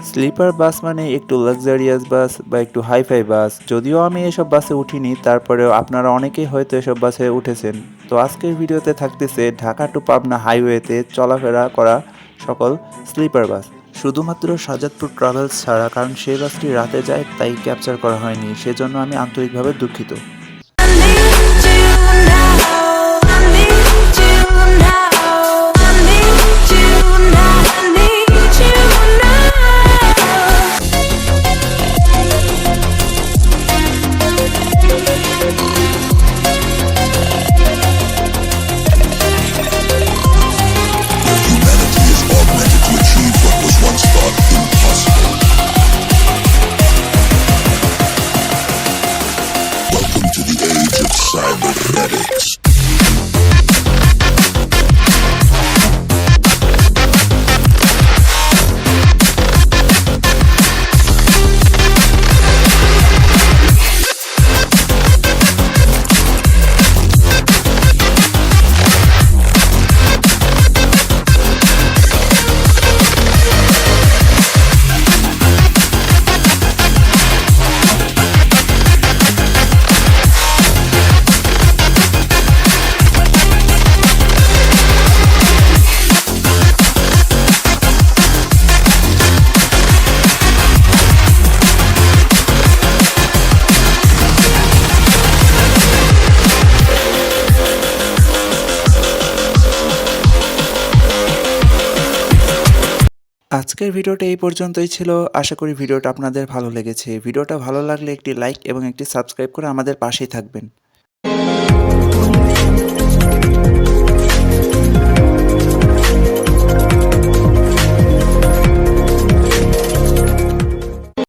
Sleeper বাস মানে একটু luxurious বাস বা একটু হাইফাই বাস। যদিও আমি এসব বাসে উঠিনি, তারপরেও আপনারা অনেকেই হয়তো এসব বাসে উঠেছেন। তো আজকের ভিডিওতে থাকতেছে ঢাকা টু পাবনা হাইওয়েতে চলাফেরা করা সকল স্লিপার বাস। শুধুমাত্র সাজাদপুর ট্রাভেলস ছাড়া, কারণ সেই বাসটি রাতে যায় তাই ক্যাপচার করা হয়নি, সেজন্য আমি আন্তরিকভাবে দুঃখিত। Cybernetics. আজকের ভিডিওটা এই পর্যন্তই ছিল। আশা করি ভিডিওটা আপনাদের ভালো লেগেছে। ভিডিওটা ভালো লাগলে একটি লাইক এবং একটি সাবস্ক্রাইব করে আমাদের পাশেই থাকবেন।